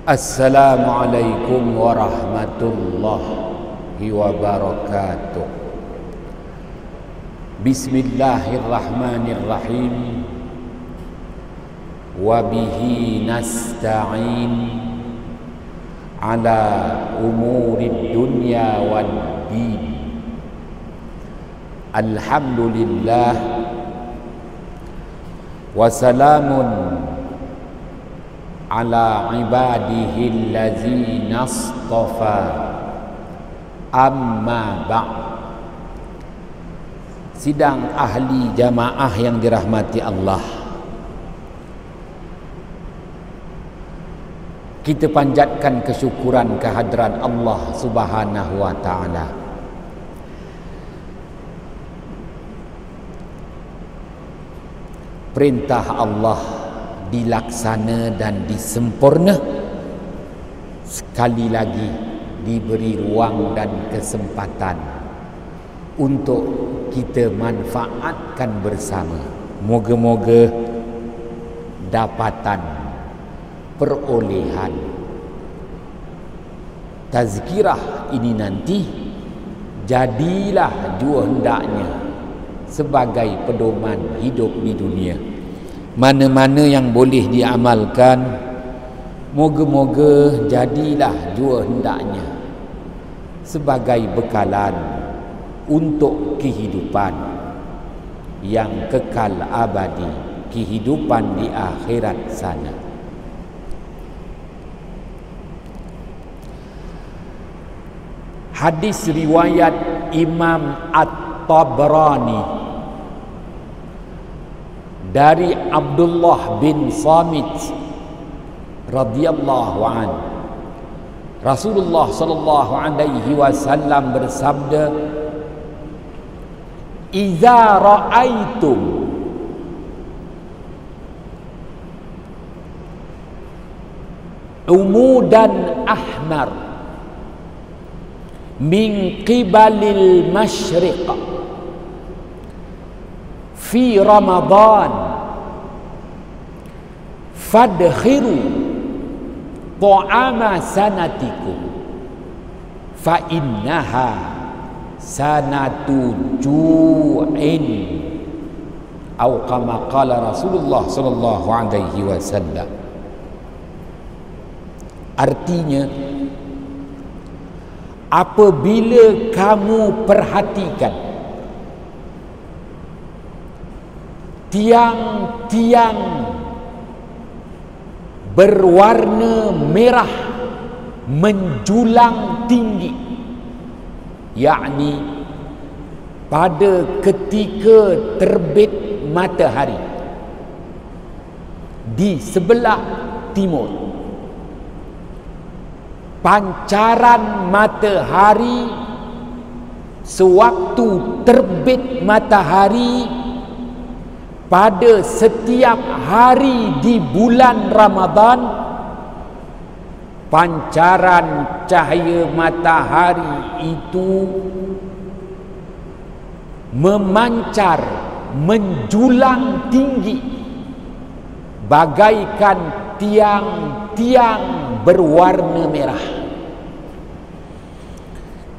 Assalamualaikum warahmatullahi wabarakatuh. Bismillahirrahmanirrahim. Wabihi nasta'in ala umurid dunya wad din. Alhamdulillah wa salamun ala ibadihi allazina astafa, amma ba'd. Sidang ahli jamaah yang dirahmati Allah, kita panjatkan kesyukuran kehadrat Allah Subhanahu wa ta'ala. Perintah Allah dilaksana dan disempurna, sekali lagi diberi ruang dan kesempatan untuk kita manfaatkan bersama. Moga-moga dapatan perolehan tazkirah ini nanti jadilah jua hendaknya sebagai pedoman hidup di dunia. Mana-mana yang boleh diamalkan, moga-moga jadilah jua hendaknya sebagai bekalan untuk kehidupan yang kekal abadi, kehidupan di akhirat sana. Hadis riwayat Imam At-Tabrani dari Abdullah bin Samit radhiyallahu an, Rasulullah sallallahu alaihi wasallam bersabda, "Idza ra'aitum umudan ahmar min qibalil masyriq fi Ramadan fadkhiru ta'ama sanatikum fa innaha sanatu ju'in," atau kama qala Rasulullah sallallahu alaihi wasallam. Artinya, apabila kamu perhatikan tiang-tiang berwarna merah menjulang tinggi, yakni pada ketika terbit matahari di sebelah timur, pancaran matahari sewaktu terbit matahari pada setiap hari di bulan Ramadan, pancaran cahaya matahari itu memancar, menjulang tinggi bagaikan tiang-tiang berwarna merah.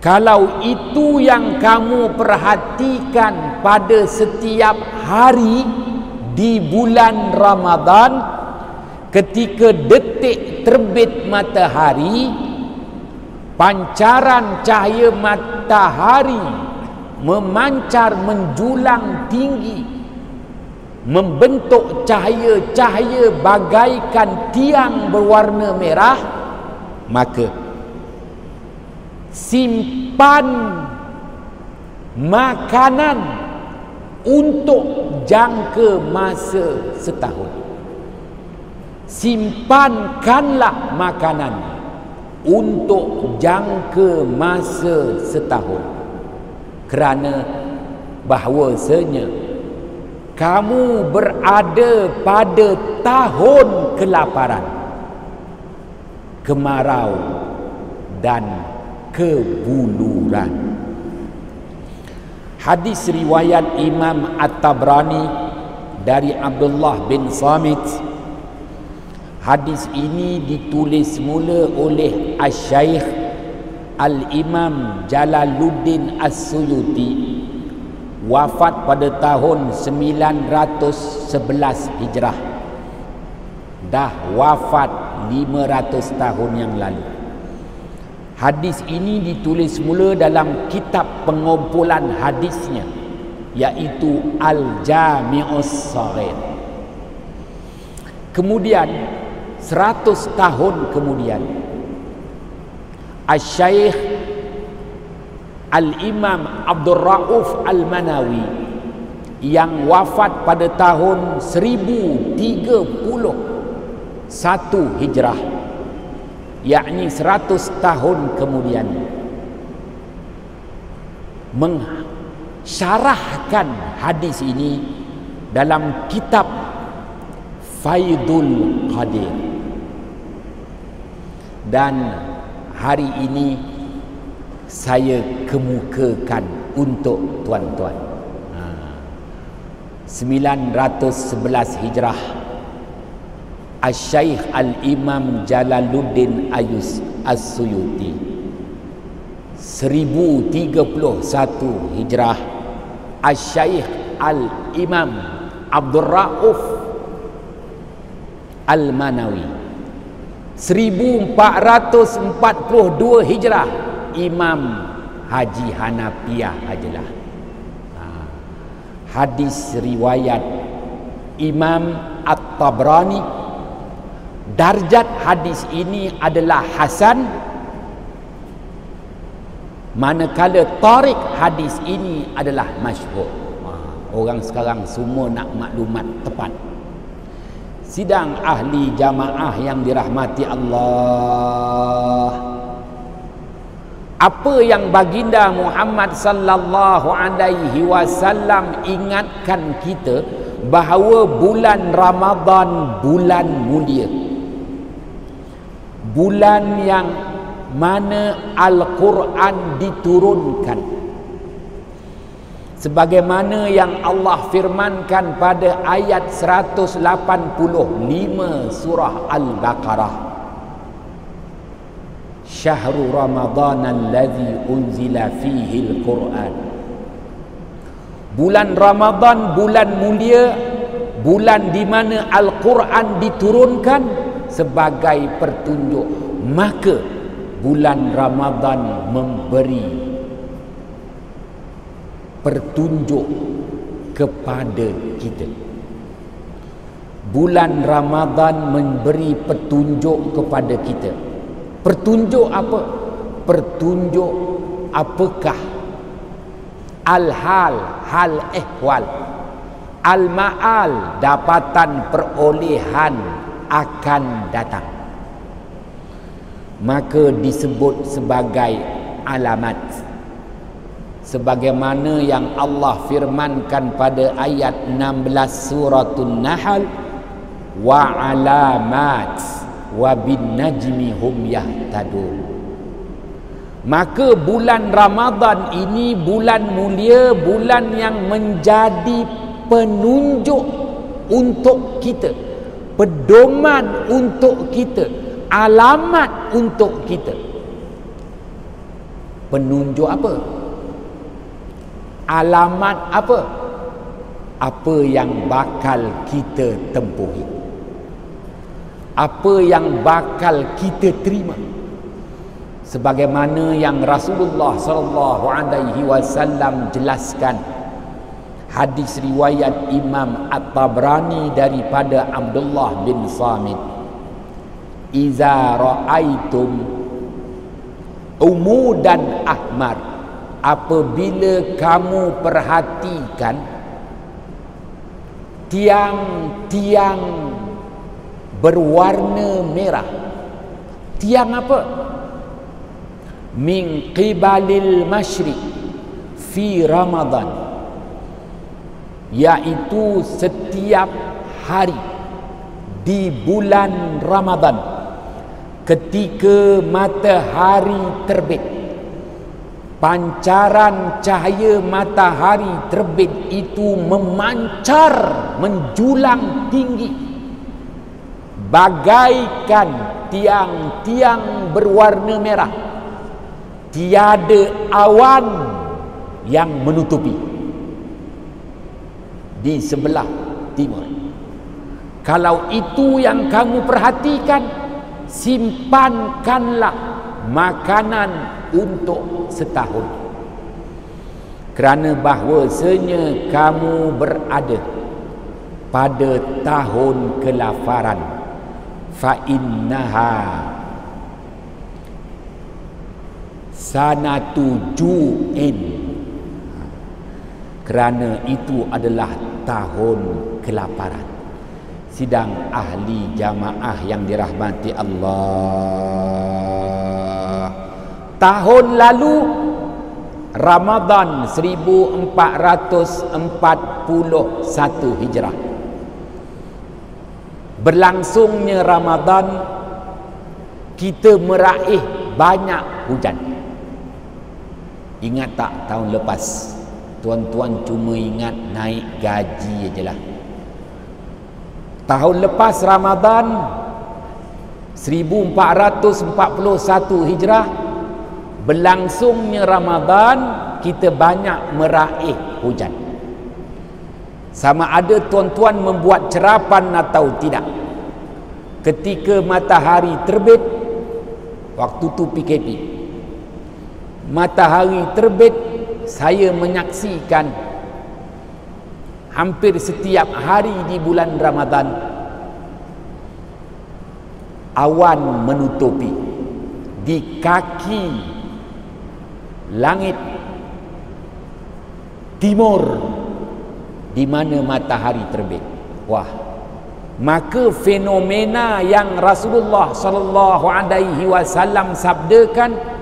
Kalau itu yang kamu perhatikan pada setiap hari di bulan Ramadan, ketika detik terbit matahari, pancaran cahaya matahari memancar menjulang tinggi, membentuk cahaya-cahaya bagaikan tiang berwarna merah, maka simpan makanan untuk jangka masa setahun. Simpankanlah makanan untuk jangka masa setahun, kerana bahawasanya kamu berada pada tahun kelaparan, kemarau dan kebuluran. Hadis riwayat Imam At-Tabrani dari Abdullah bin Samit. Hadis ini ditulis mula oleh Asy-Syaikh Al-Imam Jalaluddin As-Suyuti, wafat pada tahun 911 Hijrah. Dah wafat 500 tahun yang lalu. Hadis ini ditulis mula dalam kitab pengumpulan hadisnya, iaitu Al-Jami'us Shaghir. Kemudian 100 tahun kemudian, Asy-Syaikh Al-Imam Abdul Rauf Al-Manawi yang wafat pada tahun 1031 Hijrah, yakni 100 tahun kemudian, mensyarahkan hadis ini dalam kitab Faidul Qadir. Dan hari ini saya kemukakan untuk tuan-tuan. 911 Hijrah, Asy-Syaikh Al-Imam Jalaluddin As-Suyuti. 1031 Hijrah, Asy-Syaikh Al-Imam Abdul Rauf Al-Manawi. 1442 Hijrah, Imam Haji Hanafiyah ajalah. Hadis riwayat Imam At-Tabrani. Darjat hadis ini adalah hasan, manakala tarik hadis ini adalah masyhur. Orang sekarang semua nak maklumat tepat. Sidang ahli jamaah yang dirahmati Allah, apa yang baginda Muhammad sallallahu alaihi wasallam ingatkan kita, bahawa bulan Ramadan bulan mulia, bulan yang mana Al-Quran diturunkan, sebagaimana yang Allah firmankan pada ayat 185 surah Al-Baqarah, Syahrul Ramadan alladzi unzila fihi al-Quran. Bulan Ramadan bulan mulia, bulan di mana Al-Quran diturunkan sebagai pertunjuk. Maka bulan Ramadan memberi pertunjuk kepada kita. Bulan Ramadan memberi petunjuk kepada kita. Pertunjuk apa? Pertunjuk apakah al-hal, hal ehwal, al-ma'al, dapatan perolehan akan datang. Maka disebut sebagai alamat, sebagaimana yang Allah firmankan pada ayat 16 suratul Nahl, wa alamat wa bin najmi hum yahtadun. Maka bulan Ramadan ini bulan mulia, bulan yang menjadi penunjuk untuk kita, pedoman untuk kita, alamat untuk kita. Penunjuk apa? Alamat apa? Apa yang bakal kita tempuhi, apa yang bakal kita terima. Sebagaimana yang Rasulullah sallallahu alaihi wasallam jelaskan, hadis riwayat Imam At-Tabrani daripada Abdullah bin Samit, iza ra'aitum umudan ahmar, apabila kamu perhatikan tiang-tiang berwarna merah. Tiang apa? Min qibalil masyriq fi Ramadan, yaitu setiap hari di bulan Ramadan, ketika matahari terbit, pancaran cahaya matahari terbit itu memancar, menjulang tinggi, bagaikan tiang-tiang berwarna merah, tiada awan yang menutupi di sebelah timur. Kalau itu yang kamu perhatikan, simpankanlah makanan untuk setahun, kerana bahwasanya kamu berada pada tahun kelaparan. Fa innaha sanatu ju'in, kerana itu adalah tahun kelaparan. Sidang ahli jamaah yang dirahmati Allah, tahun lalu Ramadan 1441 Hijrah, berlangsungnya Ramadan, kita meraih banyak hujan. Ingat tak tahun lepas? Tuan-tuan cuma ingat naik gaji ajalah. Tahun lepas Ramadan 1441 Hijrah, berlangsungnya Ramadan, kita banyak meraih hujan. Sama ada tuan-tuan membuat cerapan atau tidak, ketika matahari terbit, waktu tu PKP, matahari terbit, saya menyaksikan hampir setiap hari di bulan Ramadan, awan menutupi di kaki langit timur di mana matahari terbit. Wah, maka fenomena yang Rasulullah sallallahu alaihi wasallam sabdakan,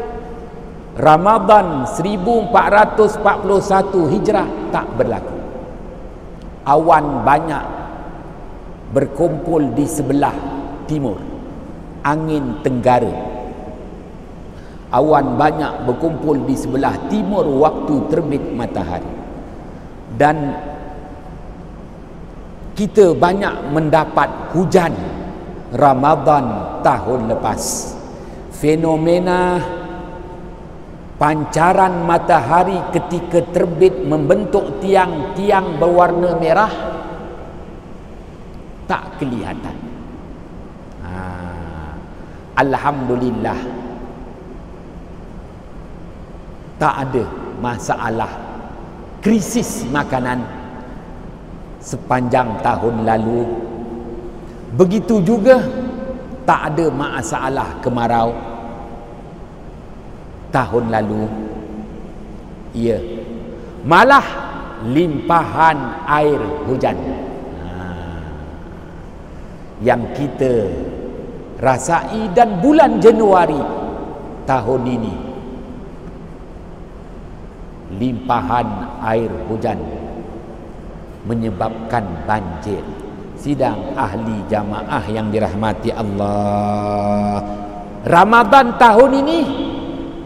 Ramadan 1441 Hijrah tak berlaku. Awan banyak berkumpul di sebelah timur, angin tenggara. Awan banyak berkumpul di sebelah timur waktu terbit matahari. Dan kita banyak mendapat hujan Ramadan tahun lepas. Fenomena pancaran matahari ketika terbit membentuk tiang-tiang berwarna merah tak kelihatan. Alhamdulillah, tak ada masalah krisis makanan sepanjang tahun lalu. Begitu juga tak ada masalah kemarau tahun lalu. Ya, malah limpahan air hujan yang kita rasai. Dan bulan Januari tahun ini, limpahan air hujan menyebabkan banjir. Sidang ahli jamaah yang dirahmati Allah, Ramadan tahun ini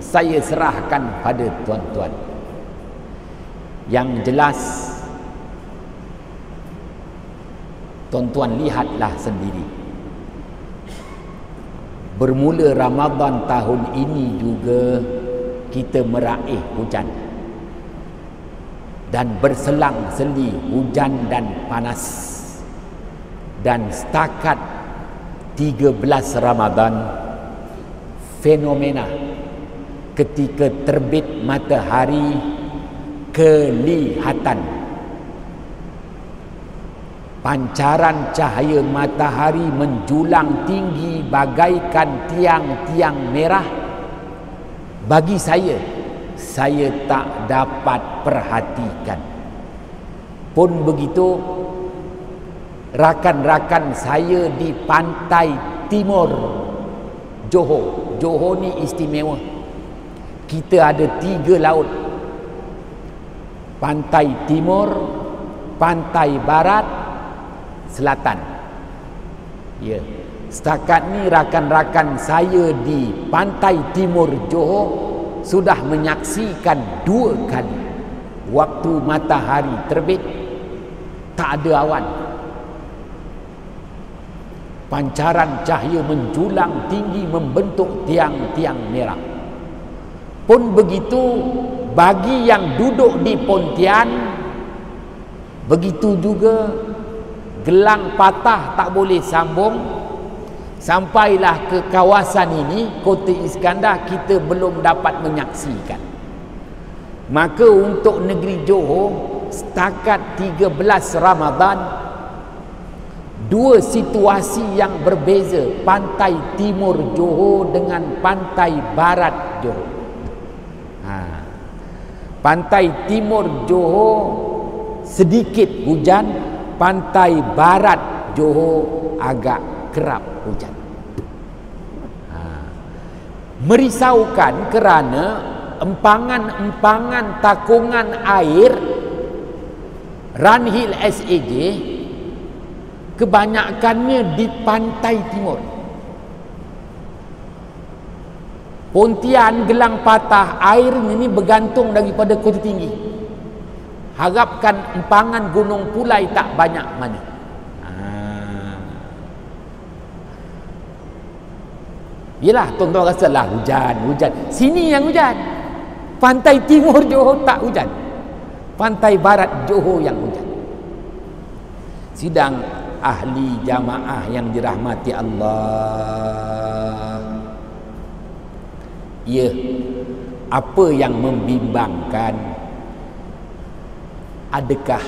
saya serahkan pada tuan-tuan. Yang jelas, tuan-tuan lihatlah sendiri, bermula Ramadan tahun ini juga kita meraih hujan, dan berselang-seli hujan dan panas. Dan setakat 13 Ramadan, fenomena ketika terbit matahari kelihatan. Pancaran cahaya matahari menjulang tinggi bagaikan tiang-tiang merah. Bagi saya tak dapat perhatikan. Pun begitu, rakan-rakan saya di pantai timur Johor. Johor ni istimewa. Kita ada 3 laut. Pantai timur, pantai barat, selatan. Ya, setakat ni rakan-rakan saya di pantai timur Johor sudah menyaksikan 2 kali waktu matahari terbit tak ada awan. Pancaran cahaya menjulang tinggi membentuk tiang-tiang merah. Pun begitu bagi yang duduk di Pontian, begitu juga gelang patah tak boleh sambung. Sampailah ke kawasan ini, Kota Iskandar, kita belum dapat menyaksikan. Maka untuk negeri Johor, setakat 13 Ramadan, dua situasi yang berbeza, pantai timur Johor dengan pantai barat Johor. Pantai timur Johor sedikit hujan, pantai barat Johor agak kerap hujan. Merisaukan kerana empangan-empangan takungan air Runhill SAJ kebanyakannya di pantai timur. Pontian gelang patah, air ini bergantung daripada Kota Tinggi. Harapkan empangan Gunung Pulai tak banyak mana. Yelah, tuan-tuan rasalah hujan. Sini yang hujan. Pantai timur Johor tak hujan. Pantai barat Johor yang hujan. Sidang ahli jamaah yang dirahmati Allah. Ya, apa yang membimbangkan? Adakah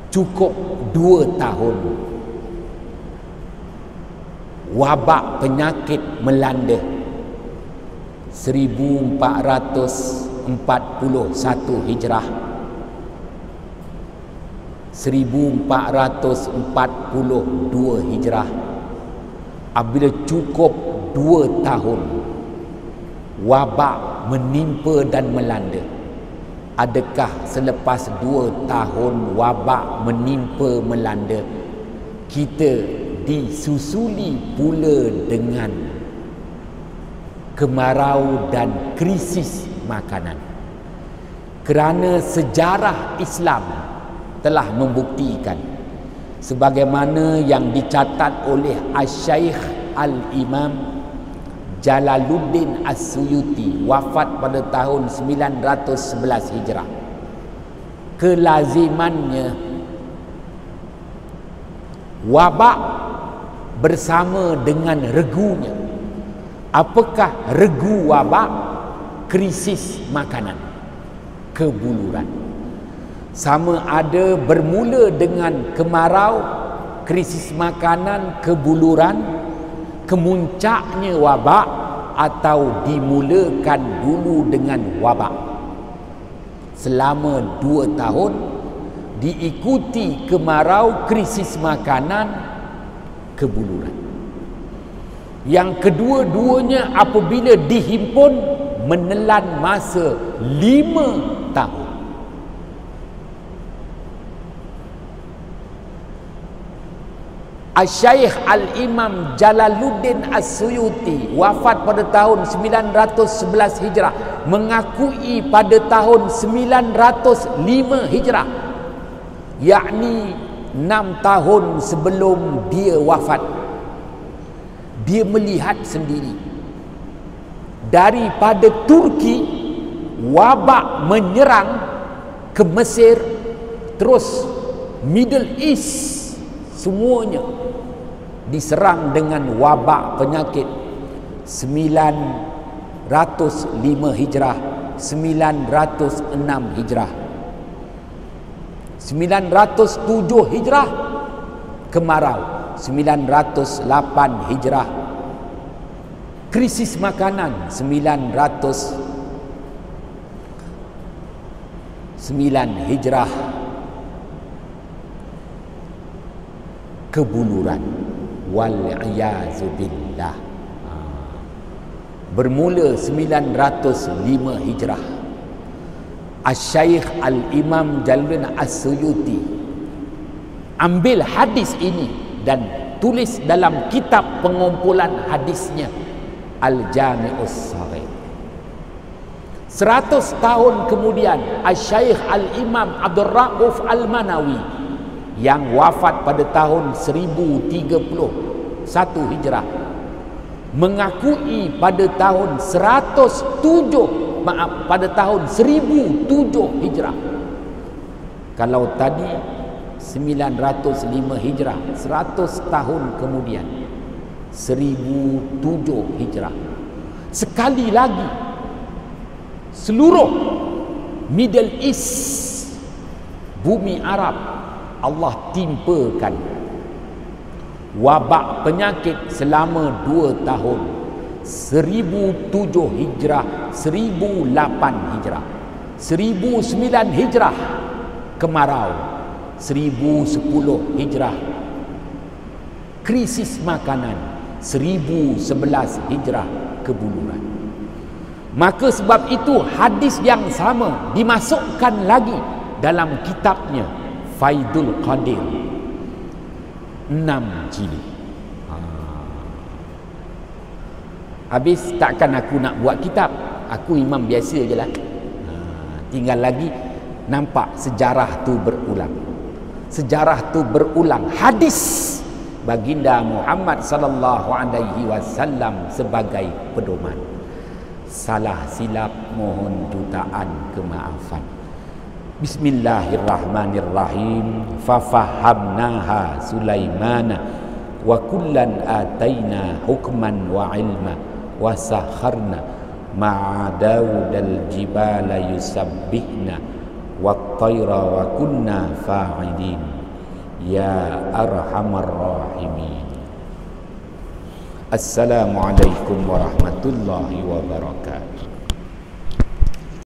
cukup 2 tahun wabak penyakit melanda 1441 Hijrah, 1442 Hijrah, apabila cukup 2 tahun wabak menimpa dan melanda, adakah selepas 2 tahun wabak menimpa melanda kita disusuli pula dengan kemarau dan krisis makanan? Kerana sejarah Islam telah membuktikan, sebagaimana yang dicatat oleh Asy-Syaikh Al-Imam Jalaluddin As-Suyuti, wafat pada tahun 911 Hijrah, kelazimannya wabak bersama dengan regunya. Apakah regu wabak? Krisis makanan, kebuluran. Sama ada bermula dengan kemarau, krisis makanan, kebuluran, kemuncaknya wabak, atau dimulakan dulu dengan wabak. Selama 2 tahun diikuti kemarau, krisis makanan, kebuluran. Yang kedua-duanya apabila dihimpun menelan masa 5 tahun. Asy-Syaikh Al-Imam Jalaluddin As-Suyuti, wafat pada tahun 911 Hijrah, mengakui pada tahun 905 Hijrah, yakni 6 tahun sebelum dia wafat, dia melihat sendiri daripada Turki wabak menyerang ke Mesir, terus Middle East, semuanya diserang dengan wabak penyakit. 905 Hijrah, 906 Hijrah, 907 Hijrah kemarau, 908 Hijrah krisis makanan, 909 Hijrah kebuluran, wal-iyazu billah. Bermula 905 Hijrah, Asy-Syaikh Al-Imam Jalaluddin As-Suyuti ambil hadis ini dan tulis dalam kitab pengumpulan hadisnya Al-Jami'us Shaghir. 100 tahun kemudian Asy-Syaikh Al-Imam Abdul Rauf Al-Manawi yang wafat pada tahun 1031 Hijrah mengakui pada tahun 1007 Hijrah. Kalau tadi 905 Hijrah, 100 tahun kemudian 1007 Hijrah. Sekali lagi seluruh Middle East, bumi Arab, Allah timpakan wabak penyakit selama 2 tahun, 1007 Hijrah, 1008 Hijrah, 1009 Hijrah kemarau, 1010 Hijrah krisis makanan, 1011 Hijrah kebuluran. Maka sebab itu hadis yang sama dimasukkan lagi dalam kitabnya Faidul Qadir, 6 jilid. Habis takkan aku nak buat kitab, aku imam biasa je lah. Tinggal lagi nampak sejarah tu berulang. Sejarah tu berulang. Hadis baginda Muhammad sallallahu alaihi wasallam sebagai pedoman. Salah silap mohon jutaan kemaafan. Bismillahirrahmanirrahim. Fafahamnaha Sulaimana wa kullan ataina hukman wa ilma wa sakharna ma'a Daudal jibala yusabbihna wa tayra wa kunna fa'ilin ya arhamar rahimin. Assalamualaikum warahmatullahi wabarakatuh.